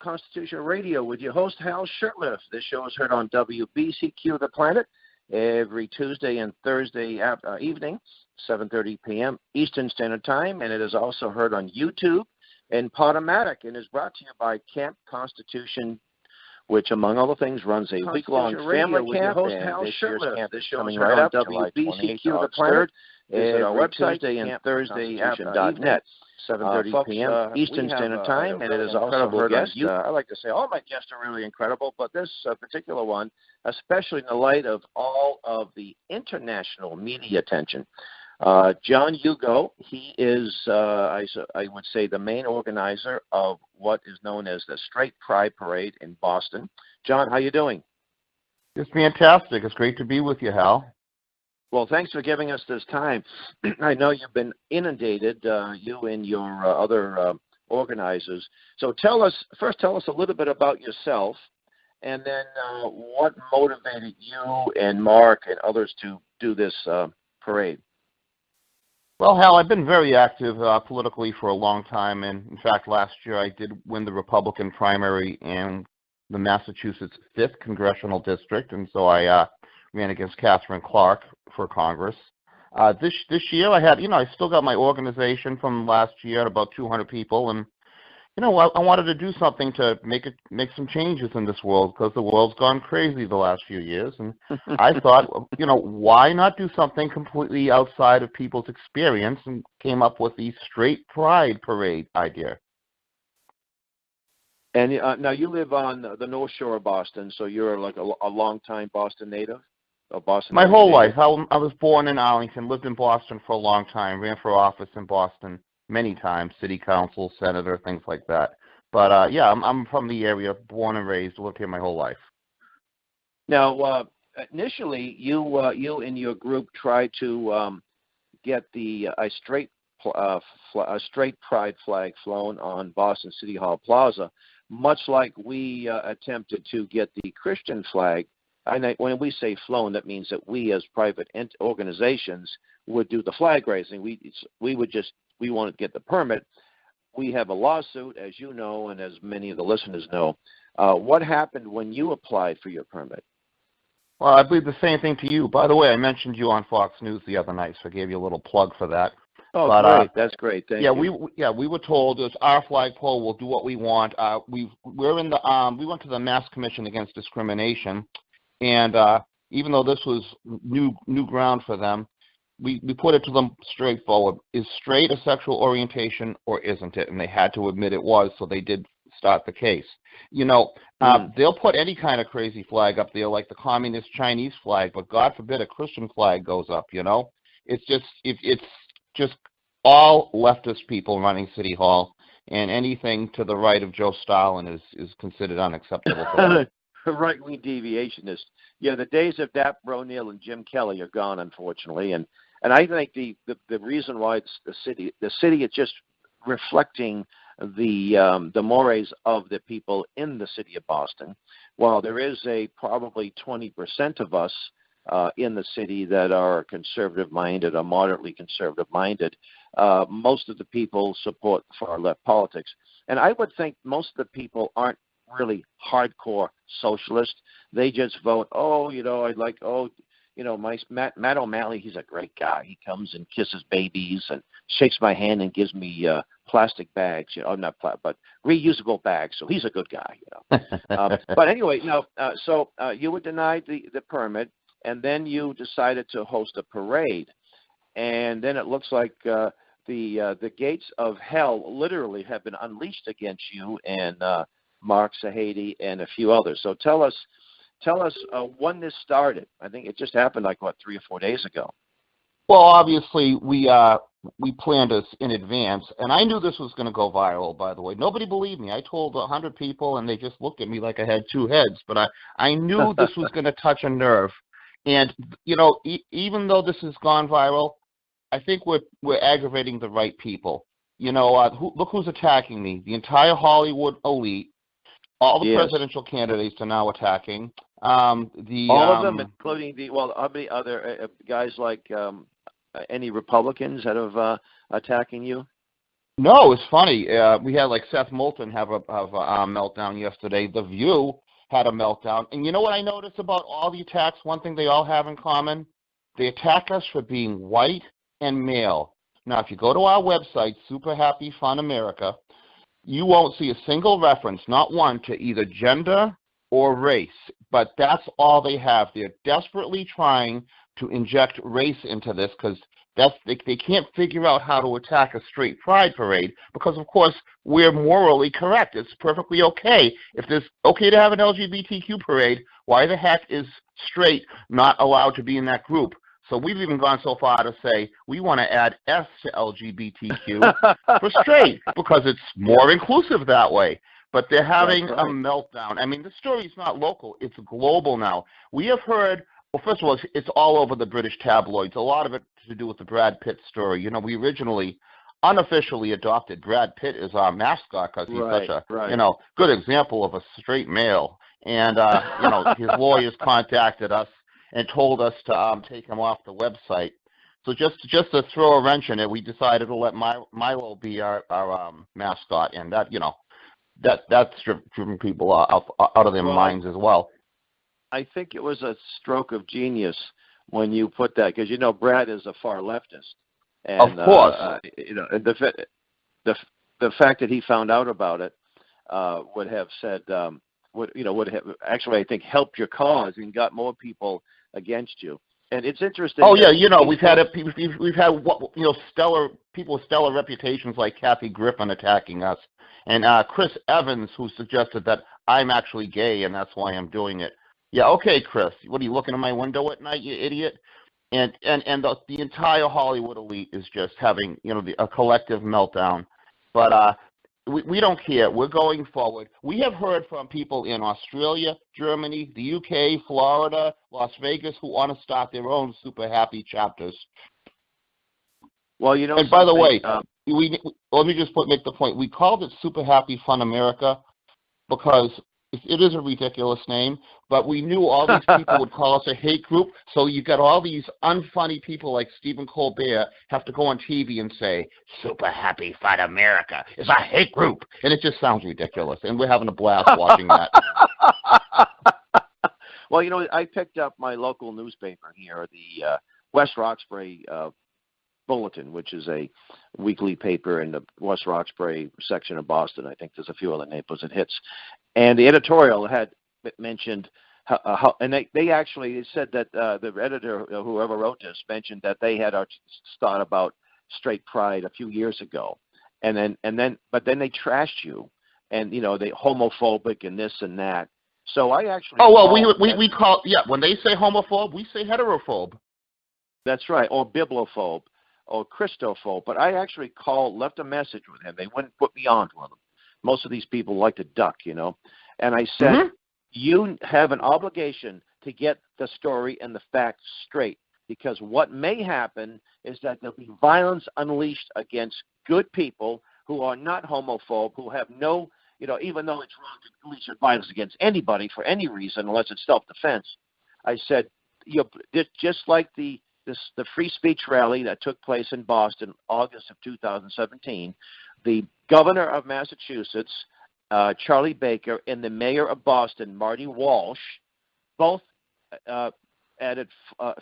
Constitution Radio with your host, Hal Shurtleff. This show is heard on WBCQ The Planet every Tuesday and Thursday evening, 7:30 p.m. Eastern Standard Time, and it is also heard on YouTube and Podomatic, and is brought to you by Camp Constitution, which, among other things, runs a week-long family camp. Host, and Hal this year's Shurtleff. camp This is show coming is right on up, July 28th to August 3rd. Visit our website, Tuesday and Thursday evening, 7:30 p.m. Eastern Standard Time, and it is also heard on YouTube. I like to say all my guests are really incredible, but this particular one, especially in the light of all of the international media attention. John Hugo, he is, I would say, the main organizer of what is known as the Straight Pride Parade in Boston. John, how you doing? It's fantastic. It's great to be with you, Hal. Well, thanks for giving us this time. I know you've been inundated, you and your other organizers. So tell us a little bit about yourself, and then what motivated you and Mark and others to do this parade. Well, Hal, I've been very active politically for a long time, and in fact, last year I did win the Republican primary in the Massachusetts 5th Congressional District, and so I ran against Catherine Clark for Congress. This year I had, I still got my organization from last year at about 200 people, and I wanted to do something to make some changes in this world, because the world's gone crazy the last few years, and I thought, why not do something completely outside of people's experience, and came up with the Straight Pride Parade idea. And now you live on the North Shore of Boston, so you're like a long-time Boston native? My whole life. I was born in Arlington, lived in Boston for a long time, ran for office in Boston many times, city council, senator, things like that. But, I'm from the area, born and raised, lived here my whole life. Now, initially, you and your group tried to get a straight pride flag flown on Boston City Hall Plaza, much like we attempted to get the Christian flag. And when we say flown, that means that we, as private organizations, would do the flag raising. We wanted to get the permit. We have a lawsuit, as you know, and as many of the listeners know. What happened when you applied for your permit? Well, I believe the same thing to you. By the way, I mentioned you on Fox News the other night, so I gave you a little plug for that. Oh, but, great! That's great. Thank you. We were told it's our flagpole. We'll do what we want. We went to the Mass Commission Against Discrimination, and even though this was new ground for them, we put it to them straightforward. Is straight a sexual orientation or isn't it? And they had to admit it was, so they did start the case. They'll put any kind of crazy flag up there, like the communist Chinese flag, but God forbid a Christian flag goes up. It's just all leftist people running City Hall, and anything to the right of Joe Stalin is considered unacceptable to them. Right-wing deviationists. Yeah, the days of Dap O'Neill and Jim Kelly are gone, unfortunately, and I think the reason why it's the city is just reflecting the mores of the people in the city of Boston. While there is probably 20% of us in the city that are conservative-minded or moderately conservative-minded, most of the people support far-left politics. And I would think most of the people aren't really hardcore socialist. They just vote, Matt O'Malley, he's a great guy. He comes and kisses babies and shakes my hand and gives me plastic bags, but reusable bags. So he's a good guy, But anyway, so you were denied the permit, and then you decided to host a parade. And then it looks like the gates of hell literally have been unleashed against you and Mark Sahady and a few others. So tell us when this started. I think it just happened 3 or 4 days ago. Well, obviously we planned this in advance, and I knew this was going to go viral. By the way, nobody believed me. I told 100 people, and they just looked at me like I had two heads. But I knew this was going to touch a nerve, and even though this has gone viral, I think we're aggravating the right people. Look who's attacking me. The entire Hollywood elite. All the presidential candidates are now attacking. All of them, including how many other guys like any Republicans that have attacking you? No, it's funny. We had like Seth Moulton have a meltdown yesterday. The View had a meltdown. And you know what I noticed about all the attacks? One thing they all have in common? They attack us for being white and male. Now, if you go to our website, Super Happy Fun America, you won't see a single reference, not one, to either gender or race. But that's all they have. They're desperately trying to inject race into this because they can't figure out how to attack a straight pride parade because, of course, we're morally correct. It's perfectly okay. If it's okay to have an LGBTQ parade, why the heck is straight not allowed to be in that group? So we've even gone so far to say we want to add S to LGBTQ for straight because it's more inclusive that way. But they're having a meltdown. I mean, the story's not local. It's global now. We have heard, well, first of all, it's all over the British tabloids. A lot of it to do with the Brad Pitt story. You know, we originally unofficially adopted Brad Pitt as our mascot because he's such a, good example of a straight male. And, his lawyers contacted us and told us to take him off the website. So just to throw a wrench in it, we decided to let Milo be our mascot, and that's driven people out of their minds as well. I think it was a stroke of genius when you put that, because Brad is a far leftist, and of course, the fact that he found out about it would have said would have actually, I think, helped your cause and got more people against you. And it's interesting. Oh yeah, we've had stellar people with stellar reputations like Kathy Griffin attacking us, and Chris Evans, who suggested that I'm actually gay and that's why I'm doing it. Yeah, okay, Chris, what are you looking at my window at night, you idiot? And the entire Hollywood elite is just having a collective meltdown. But we don't care. We're going forward. We have heard from people in Australia, Germany, the UK, Florida, Las Vegas who want to start their own Super Happy chapters. Well, and by the way, let me just make the point. We called it Super Happy Fun America because it is a ridiculous name, but we knew all these people would call us a hate group, so you got all these unfunny people like Stephen Colbert have to go on TV and say, Super Happy Fun America is a hate group, and it just sounds ridiculous, and we're having a blast watching that. Well, I picked up my local newspaper here, the West Roxbury Bulletin, which is a weekly paper in the West Roxbury section of Boston. I think there's a few other neighborhoods it hits. And the editorial had mentioned how and they actually said that the editor, whoever wrote this, mentioned that they had thought about straight pride a few years ago, but then they trashed you, and they homophobic and this and that. So I actually we call when they say homophobe, we say heterophobe. That's right, or bibliophobe, or Christophobe. But I actually left a message with him. They wouldn't put me on to him. Most of these people like to duck, and I said, you have an obligation to get the story and the facts straight, because what may happen is that there'll be violence unleashed against good people who are not homophobe, who have no, even though it's wrong to unleash violence against anybody for any reason unless it's self-defense. I said, just like the free speech rally that took place in Boston, August of 2017, the governor of Massachusetts, Charlie Baker, and the mayor of Boston, Marty Walsh, both added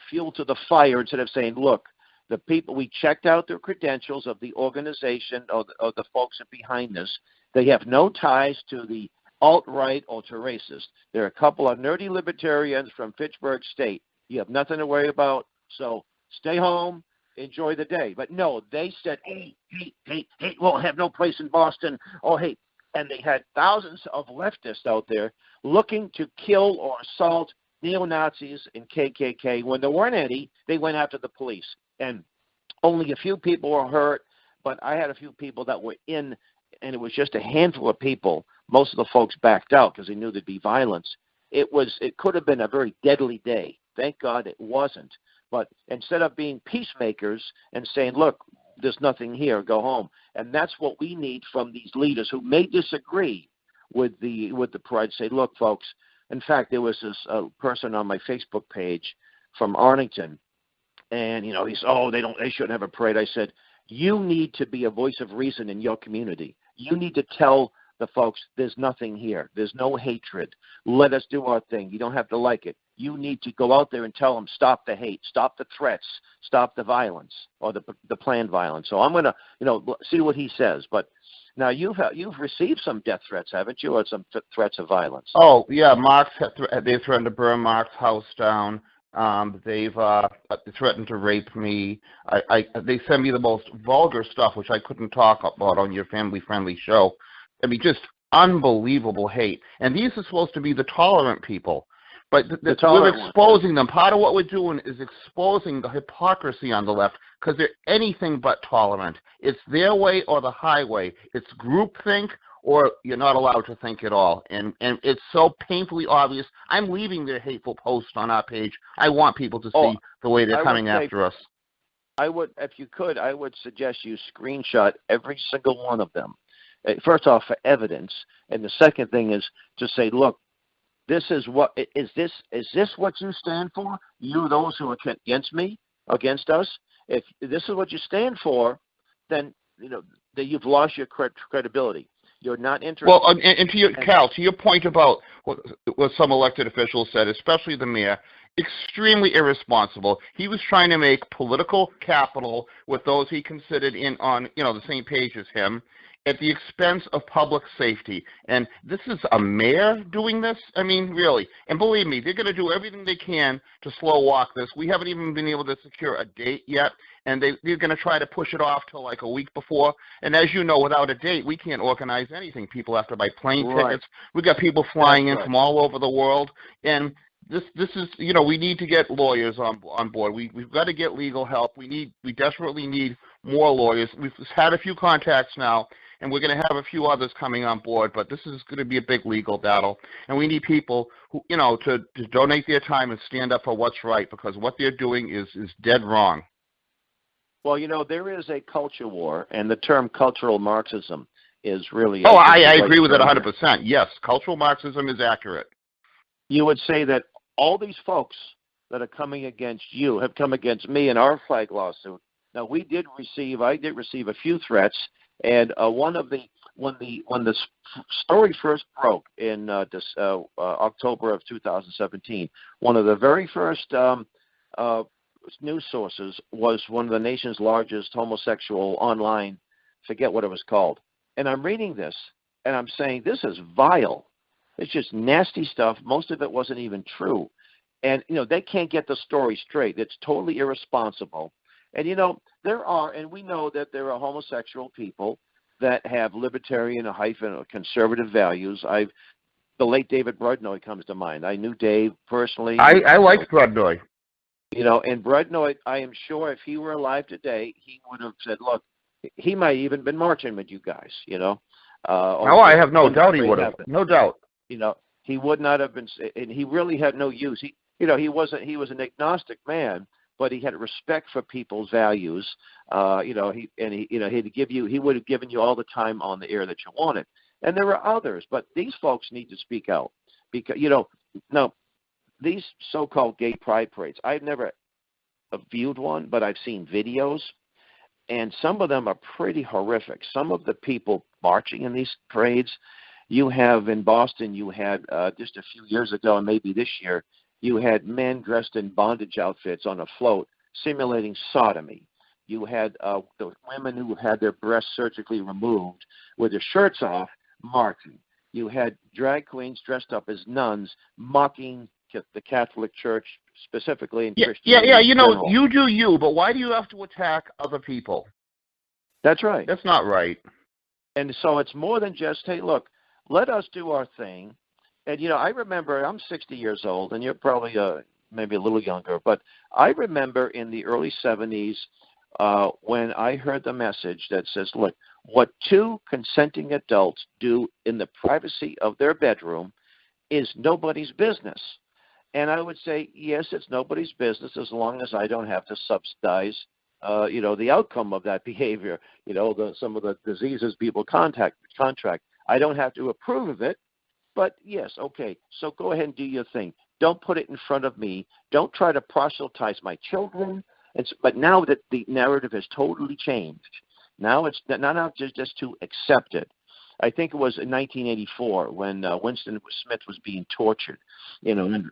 fuel to the fire instead of saying, look, the people, we checked out their credentials of the organization or the folks behind this. They have no ties to the alt-right or to racist. They're a couple of nerdy libertarians from Fitchburg State. You have nothing to worry about, so stay home. Enjoy the day. But no, they said, hate, we'll have no place in Boston. Oh, hate. And they had thousands of leftists out there looking to kill or assault neo-Nazis and KKK. When there weren't any, they went after the police. And only a few people were hurt, but I had a few people that were in, and it was just a handful of people. Most of the folks backed out because they knew there'd be violence. It could have been a very deadly day. Thank God it wasn't. But instead of being peacemakers and saying, look, there's nothing here, go home. And that's what we need from these leaders who may disagree with the pride. Say, look, folks, in fact, there was this person on my Facebook page from Arlington, and he said, they shouldn't have a parade. I said, You need to be a voice of reason in your community. You need to tell the folks, there's nothing here. There's no hatred. Let us do our thing. You don't have to like it. You need to go out there and tell them, stop the hate, stop the threats, stop the violence, or the planned violence. So I'm going to, see what he says. But now you've received some death threats, haven't you, or some threats of violence? Oh, yeah, they threatened to burn Mark's house down. They've threatened to rape me. They send me the most vulgar stuff, which I couldn't talk about on your family-friendly show. I mean, just unbelievable hate. And these are supposed to be the tolerant people. But we're exposing them. Part of what we're doing is exposing the hypocrisy on the left because they're anything but tolerant. It's their way or the highway. It's groupthink or you're not allowed to think at all. And it's so painfully obvious. I'm leaving their hateful posts on our page. I want people to see the way they're coming after us. If you could, I would suggest you screenshot every single one of them. First off, for evidence. And the second thing is to say, look, this is what is this what you stand for? You, those who are against me, against us. If this is what you stand for, then that you've lost your credibility. You're not interested. Well, and to your point about what some elected officials said, especially the mayor, extremely irresponsible. He was trying to make political capital with those he considered on the same page as him, at the expense of public safety. And this is a mayor doing this? I mean, really. And believe me, they're going to do everything they can to slow walk this. We haven't even been able to secure a date yet, and they're going to try to push it off till like a week before. And as you know, without a date, we can't organize anything. People have to buy plane tickets. We've got people flying in from all over the world. And this is, we need to get lawyers on board. We've got to get legal help. We desperately need more lawyers. We've had a few contacts now, and we're going to have a few others coming on board, but this is going to be a big legal battle. And we need people who, to donate their time and stand up for what's right, because what they're doing is dead wrong. Well, there is a culture war, and the term cultural Marxism is really... I agree with it 100%. Yes, cultural Marxism is accurate. You would say that all these folks that are coming against you have come against me in our flag lawsuit. Now, I did receive a few threats. And when the story first broke in October of 2017, one of the very first news sources was one of the nation's largest homosexual online, forget what it was called. And I'm reading this, and I'm saying, this is vile. It's just nasty stuff. Most of it wasn't even true. And, they can't get the story straight. It's totally irresponsible. And, and we know that there are homosexual people that have libertarian or conservative values. The late David Brudnoy comes to mind. I knew Dave personally. I liked Brudnoy. And Brudnoy, I am sure if he were alive today, he would have said, look, he might even been marching with you guys, I have no doubt he would have. No doubt. He would not have been, and he really had no use. He was an agnostic man, but he had respect for people's values. He would have given you all the time on the air that you wanted. And there are others, but these folks need to speak out because these so-called gay pride parades. I've never viewed one, but I've seen videos, and some of them are pretty horrific. Some of the people marching in these parades, you have in Boston, you had just a few years ago, and maybe this year, you had men dressed in bondage outfits on a float simulating sodomy. You had the women who had their breasts surgically removed with their shirts off marching. You had drag queens dressed up as nuns mocking the Catholic Church specifically in Christianity. Yeah, you do you, but why do you have to attack other people? That's right. That's not right. And so it's more than just, hey, look, let us do our thing. And, I remember, I'm 60 years old, and you're probably maybe a little younger, but I remember in the early 70s when I heard the message that says, look, what two consenting adults do in the privacy of their bedroom is nobody's business. And I would say, yes, it's nobody's business as long as I don't have to subsidize, the outcome of that behavior, some of the diseases people contract. I don't have to approve of it. But, yes, okay, so go ahead and do your thing. Don't put it in front of me. Don't try to proselytize my children. But now that the narrative has totally changed, now it's not just to accept it. I think it was in 1984 when Winston Smith was being tortured, and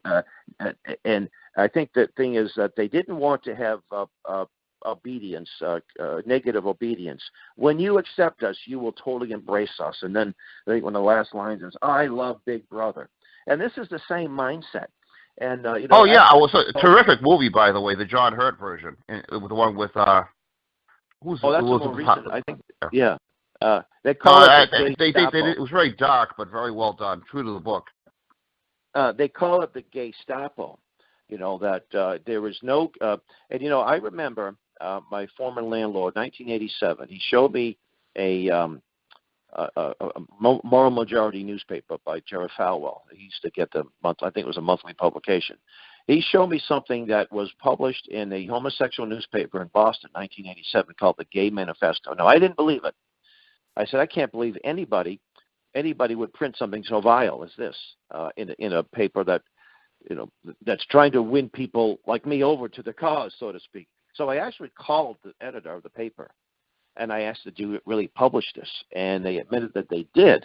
I think the thing is that they didn't want to have obedience, negative obedience. When you accept us, you will totally embrace us. And then I think one of the last lines is, "I love Big Brother," and this is the same mindset. And oh yeah, it was a terrific movie, by the way, the John Hurt version, the one with who's oh, that's Elizabeth more recent. I think, yeah. They No, call it the it was very dark, but very well done, true to the book. They call it the Gestapo. That there was no, and I remember my former landlord, 1987. He showed me a Moral Majority newspaper by Jerry Falwell. He used to get the I think it was a monthly publication. He showed me something that was published in a homosexual newspaper in Boston, 1987, called the Gay Manifesto. Now, I didn't believe it. I said, I can't believe anybody would print something so vile as this in a paper that that's trying to win people like me over to the cause, so to speak. So I actually called the editor of the paper, and I asked, "Did you really publish this?" And they admitted that they did.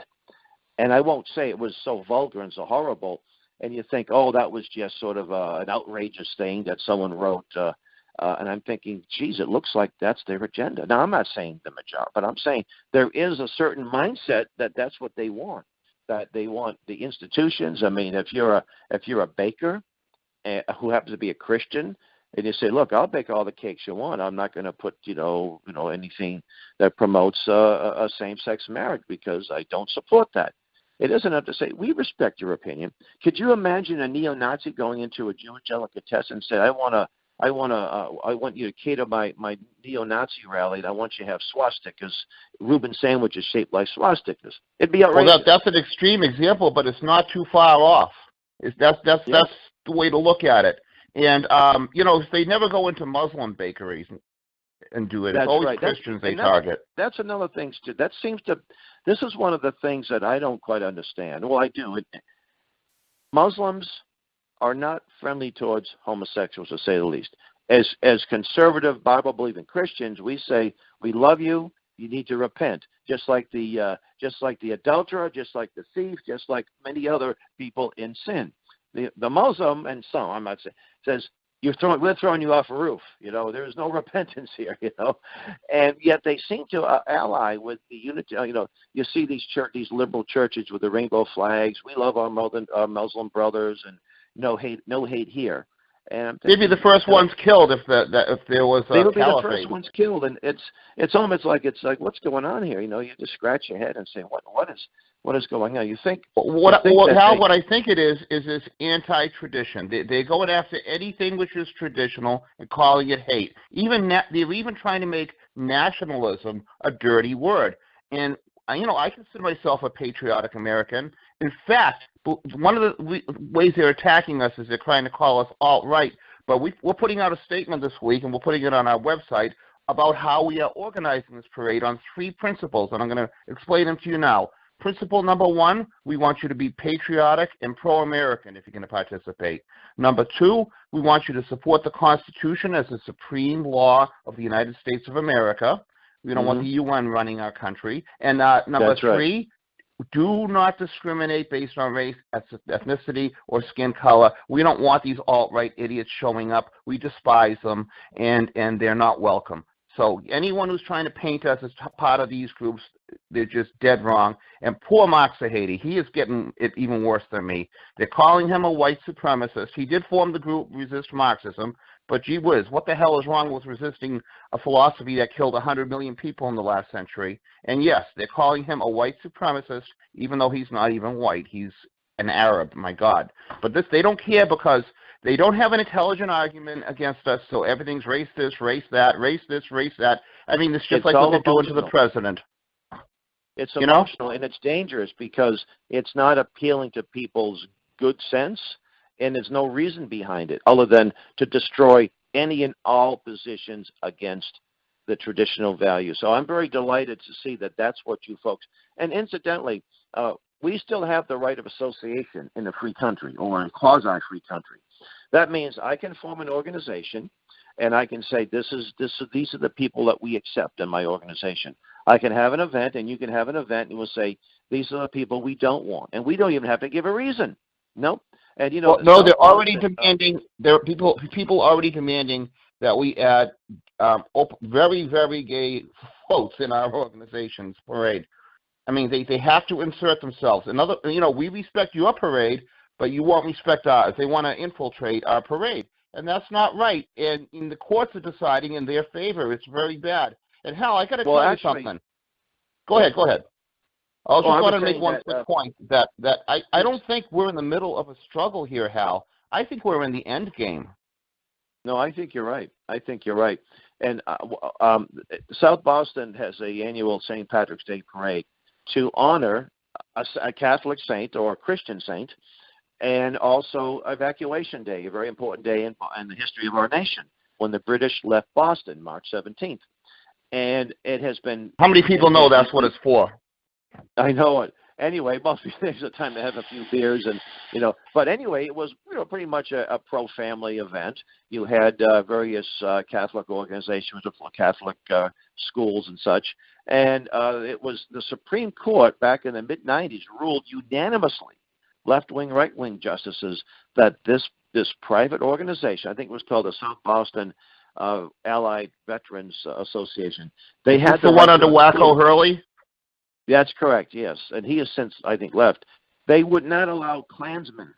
And I won't say it was so vulgar and so horrible. And you think, oh, that was just sort of an outrageous thing that someone wrote. And I'm thinking, geez, it looks like that's their agenda. Now, I'm not saying the majority, but I'm saying there is a certain mindset that that's what they want, that they want the institutions. I mean, if you're a baker who happens to be a Christian, and you say, look, I'll bake all the cakes you want. I'm not going to put, anything that promotes a same-sex marriage because I don't support that. It isn't enough to say, we respect your opinion. Could you imagine a neo-Nazi going into a Jewish delicatessen and say, I want you to cater my neo-Nazi rally, and I want you to have swastikas, Reuben sandwiches shaped like swastikas? It'd be outrageous. Well, that's an extreme example, but it's not too far off. That's the way to look at it. And they never go into Muslim bakeries and do it. It's always right. Christians they target. That's another thing too. This is one of the things that I don't quite understand. Well, I do. Muslims are not friendly towards homosexuals, to say the least. As conservative, Bible-believing Christians, we say we love you. You need to repent, just like the adulterer, just like the thief, just like many other people in sin. The Muslim, and some I'm not saying, says we're throwing you off a roof. There's no repentance here. And yet they seem to ally with the unity. You see these liberal churches with the rainbow flags. We love our Muslim brothers, and no hate here. And they'd be the first ones killed if there was a they would be caliphate. the first ones killed, and it's almost like what's going on here? You just scratch your head and say what is going on? You think what I think it is this anti-tradition. They're going after anything which is traditional and calling it hate. They're even trying to make nationalism a dirty word. And I consider myself a patriotic American. In fact, one of the ways they're attacking us is they're trying to call us alt-right. But we're putting out a statement this week, and we're putting it on our website, about how we are organizing this parade on 3 principles, and I'm going to explain them to you now. Principle number 1, we want you to be patriotic and pro-American if you're going to participate. Number 2, we want you to support the Constitution as the supreme law of the United States of America. We don't want the UN running our country. And number 3, do not discriminate based on race, ethnicity, or skin color. We don't want these alt-right idiots showing up. We despise them, and they're not welcome. So anyone who's trying to paint us as part of these groups, they're just dead wrong. And poor Mark Sahady, he is getting it even worse than me. They're calling him a white supremacist. He did form the group Resist Marxism, but gee whiz, what the hell is wrong with resisting a philosophy that killed 100 million people in the last century? And yes, they're calling him a white supremacist, even though he's not even white. He's an Arab, my God. But they don't care because they don't have an intelligent argument against us, so everything's race this, race that, race this, race that. I mean, it's just like what they're doing to the president. It's emotional, and it's dangerous because it's not appealing to people's good sense, and there's no reason behind it other than to destroy any and all positions against the traditional values. So I'm very delighted to see that that's what you folks – and incidentally, we still have the right of association in a free country or in a quasi-free country. That means I can form an organization, and I can say these are the people that we accept in my organization. I can have an event, and you can have an event, and we'll say these are the people we don't want, and we don't even have to give a reason. Nope. And well, no, they're already demanding. There are people already demanding that we add very, very gay quotes in our organization's parade. I mean, they have to insert themselves. We respect your parade, but you won't respect ours. They want to infiltrate our parade, and that's not right. And the courts are deciding in their favor. It's very bad. And Hal, I got to tell you something. Go ahead. I was just going to make one quick point that I don't think we're in the middle of a struggle here, Hal. I think we're in the end game. No, I think you're right. And South Boston has an annual St. Patrick's Day parade to honor a Catholic saint or a Christian saint, and also Evacuation Day, a very important day in the history of our nation, when the British left Boston, March 17th. And it has been... How many people know that's what it's for? I know it. Anyway, most of these are time to have a few beers, and But anyway, it was pretty much a pro-family event. You had various Catholic organizations, Catholic schools and such, and it was the Supreme Court back in the mid-'90s ruled unanimously, left-wing, right-wing justices, that this private organization, I think it was called the South Boston Allied Veterans Association. They had the one under Wacko Hurley. That's correct, yes. And he has since, I think, left. They would not allow Klansmen.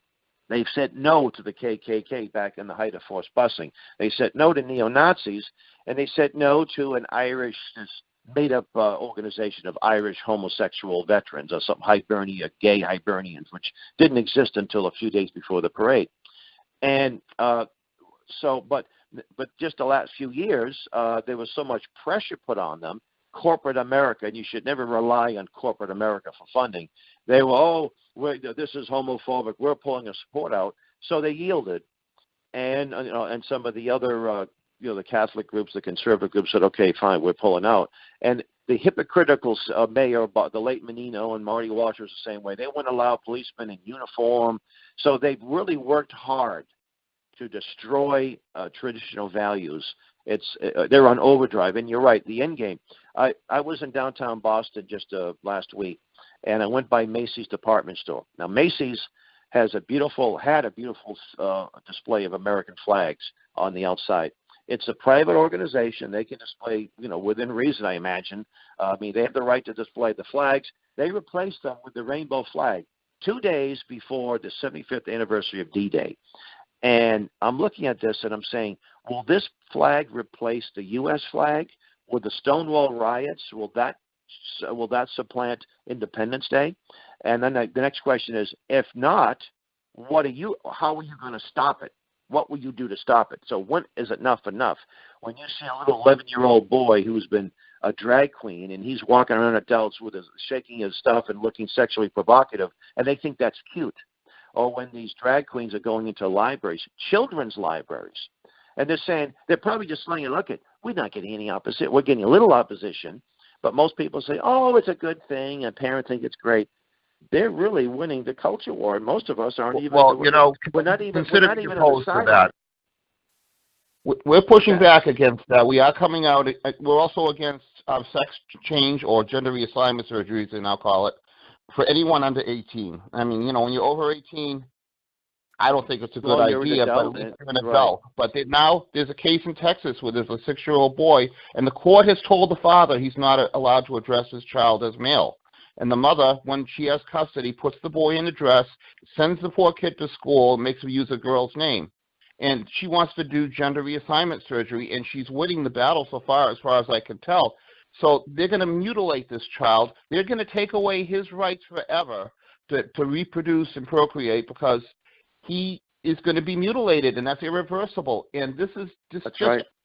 They've said no to the KKK back in the height of forced busing. They said no to neo-Nazis, and they said no to an Irish, made-up organization of Irish homosexual veterans, or some gay Hibernians, which didn't exist until a few days before the parade. And but just the last few years, there was so much pressure put on them. Corporate America, and you should never rely on corporate America for funding. They were, this is homophobic, we're pulling a support out, so they yielded. And some of the other, the Catholic groups, the conservative groups said, okay, fine, we're pulling out. And the hypocritical mayor, the late Menino and Marty Walsh was the same way. They wouldn't allow policemen in uniform. So they've really worked hard to destroy traditional values. They're on overdrive, and you're right. The end game. I was in downtown Boston just last week, and I went by Macy's department store. Now Macy's had a beautiful display of American flags on the outside. It's a private organization. They can display, within reason, I imagine. They have the right to display the flags. They replaced them with the rainbow flag 2 days before the 75th anniversary of D-Day. And I'm looking at this and I'm saying, will this flag replace the U.S. flag? Will the Stonewall riots, will that supplant Independence Day? And then the next question is, if not, how are you going to stop it? What will you do to stop it? So when is enough? When you see a little 11-year-old boy who's been a drag queen and he's walking around adults with shaking his stuff and looking sexually provocative, and they think that's cute. Or when these drag queens are going into libraries, children's libraries, and they're probably just saying, look, we're not getting any opposition. We're getting a little opposition, but most people say, oh, it's a good thing, and parents think it's great. They're really winning the culture war, and most of us aren't even. Well, we're not even opposed to that. We're pushing back against that. We are coming out. We're also against sex change or gender reassignment surgeries, they now call it, for anyone under 18. I mean, when you're over 18, I don't think it's a good idea, but at least you're an adult. Right. But now there's a case in Texas where there's a 6-year-old boy, and the court has told the father he's not allowed to address his child as male. And the mother, when she has custody, puts the boy in a dress, sends the poor kid to school, makes him use a girl's name. And she wants to do gender reassignment surgery, and she's winning the battle so far as I can tell. So they're going to mutilate this child. They're going to take away his rights forever to reproduce and procreate, because he is going to be mutilated, and that's irreversible. And this is just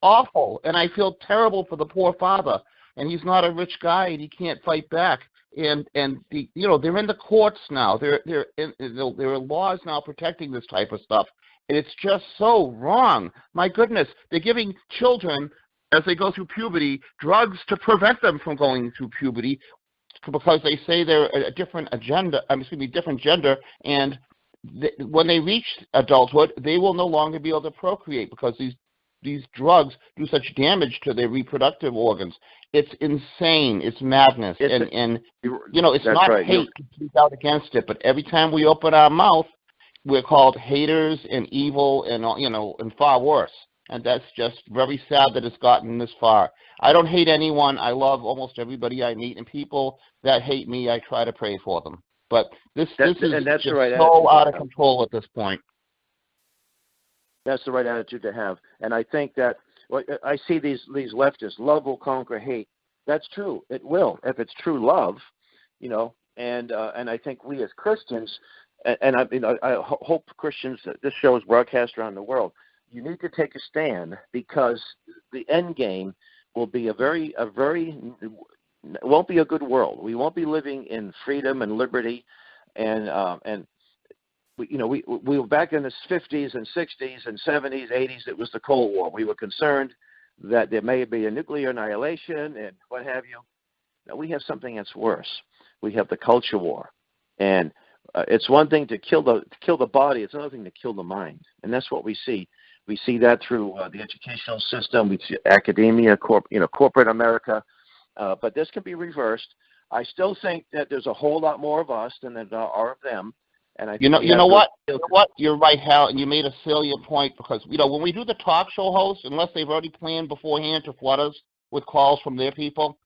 awful. And I feel terrible for the poor father. And he's not a rich guy, and he can't fight back. And they're in the courts now. There are laws now protecting this type of stuff. And it's just so wrong. My goodness, they're giving children, as they go through puberty, drugs to prevent them from going through puberty, because they say they're a different gender, and when they reach adulthood, they will no longer be able to procreate, because these drugs do such damage to their reproductive organs. It's insane. It's madness. And it's not right. Hate to speak out against it, but every time we open our mouth, we're called haters and evil and, and far worse. And that's just very sad that it's gotten this far. I don't hate anyone. I love almost everybody I meet, and people that hate me, I try to pray for them. But this is just so out of control at this point. That's the right attitude to have. And I think that I see these leftists, love will conquer hate. That's true. It will, if it's true love, and I think we as Christians, and I hope Christians, this show is broadcast around the world, you need to take a stand, because the end game will be it won't be a good world. We won't be living in freedom and liberty, and we were back in the 50s and 60s and 70s, 80s. It was the Cold War. We were concerned that there may be a nuclear annihilation and what have you. Now we have something that's worse. We have the culture war, and it's one thing to kill the body. It's another thing to kill the mind, and that's what we see. We see that through the educational system. We see academia, corporate America. But this can be reversed. I still think that there's a whole lot more of us than there are of them. And I think you know what? You're right, Hal, and you made a salient point, because when we do the talk show hosts, unless they've already planned beforehand to flood us with calls from their people,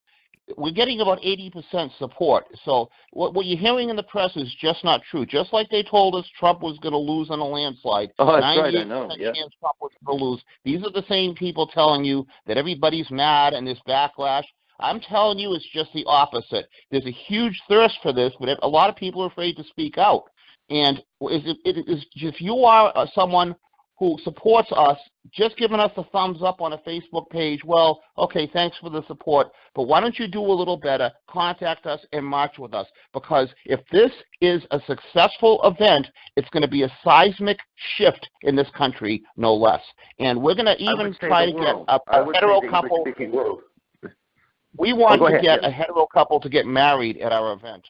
we're getting about 80% support. So what you're hearing in the press is just not true. Just like they told us Trump was going to lose on a landslide. Oh, that's right, I know. Yeah. Trump was going to lose. These are the same people telling you that everybody's mad and there's backlash. I'm telling you, it's just the opposite. There's a huge thirst for this, but a lot of people are afraid to speak out. And if you are someone who supports us, just giving us a thumbs up on a Facebook page, well, okay, thanks for the support, but why don't you do a little better? Contact us and march with us, because if this is a successful event, it's going to be a seismic shift in this country, no less. And we're going to even try to get a hetero couple. We want to get a hetero couple to get married at our event.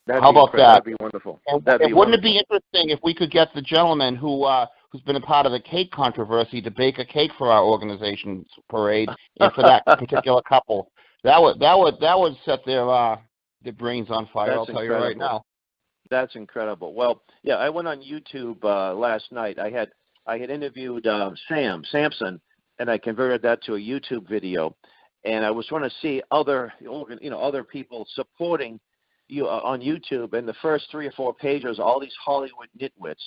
How about that? That'd be wonderful. Wouldn't it be interesting if we could get the gentleman who's been a part of the cake controversy to bake a cake for our organization's parade and for that particular couple? That would set their brains on fire. I'll tell you right now. That's incredible. Well, yeah, I went on YouTube last night. I had interviewed Samson, and I converted that to a YouTube video, and I was trying to see other people supporting you on YouTube, and the first 3 or 4 pages, all these Hollywood nitwits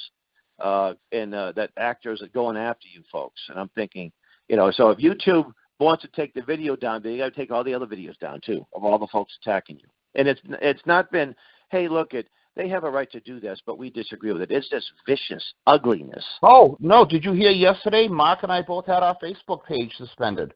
and that actors are going after you folks. And I'm thinking, so if YouTube wants to take the video down, they got to take all the other videos down too, of all the folks attacking you. And it's not been, hey, look, they have a right to do this, but we disagree with it. It's just vicious ugliness. Oh, no, did you hear yesterday? Mark and I both had our Facebook page suspended.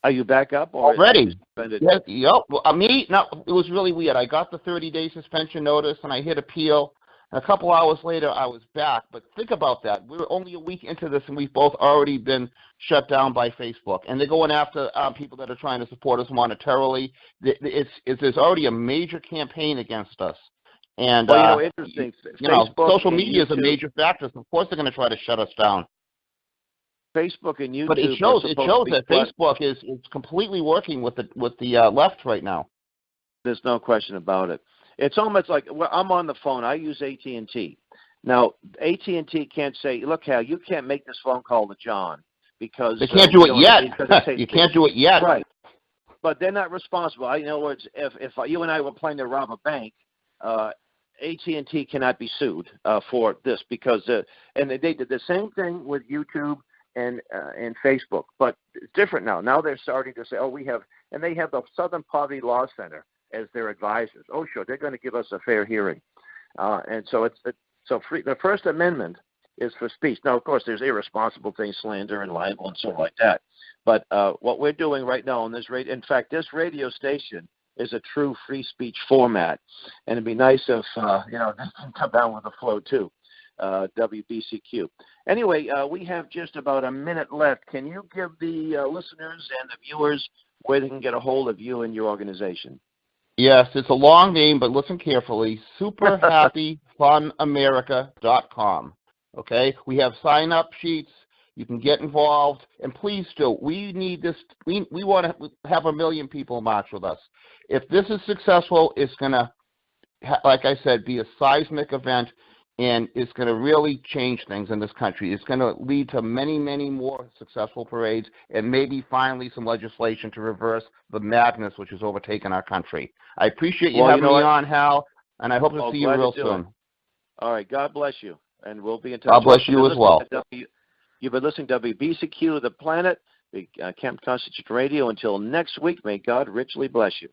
Are you back up already? Yes, yep. Well, it was really weird. I got the 30-day suspension notice, and I hit appeal. And a couple hours later, I was back. But think about that. We were only a week into this, and we've both already been shut down by Facebook. And they're going after people that are trying to support us monetarily. There's already a major campaign against us. And interesting. Social media is a major factor. So of course, they're going to try to shut us down. Facebook and YouTube. But it shows that Facebook is completely working with the left right now. There's no question about it. It's almost like I'm on the phone. I use AT&T. Now, AT&T can't say, look, Hal, you can't make this phone call to John because they can't do it yet. You can't do it yet. Right. But they're not responsible. In other words, if you and I were planning to rob a bank, AT&T cannot be sued for this because and they did the same thing with YouTube and Facebook, but it's different now. Now they're starting to say, and they have the Southern Poverty Law Center as their advisors. Oh, sure, they're going to give us a fair hearing, and so the First Amendment is for speech. Now, of course, there's irresponsible things, slander and libel and so like that. But what we're doing right now on this radio, in fact, this radio station is a true free speech format, and it'd be nice if they can come down with the flow too. WBCQ. Anyway, we have just about a minute left. Can you give the listeners and the viewers where they can get a hold of you and your organization? Yes, it's a long name, but listen carefully. SuperHappyFunAmerica.com. Okay, we have sign-up sheets. You can get involved, and please do. We need this. We want to have 1 million people march with us. If this is successful, it's going to, like I said, be a seismic event, and it's going to really change things in this country. It's going to lead to many, many more successful parades, and maybe finally some legislation to reverse the madness which has overtaken our country. I appreciate you having me on, Hal, and I hope to see you real soon. All right, God bless you, and we'll be in touch. God bless you as well. You've been listening to WBCQ, The Planet, the Camp Constitution Radio. Until next week, may God richly bless you.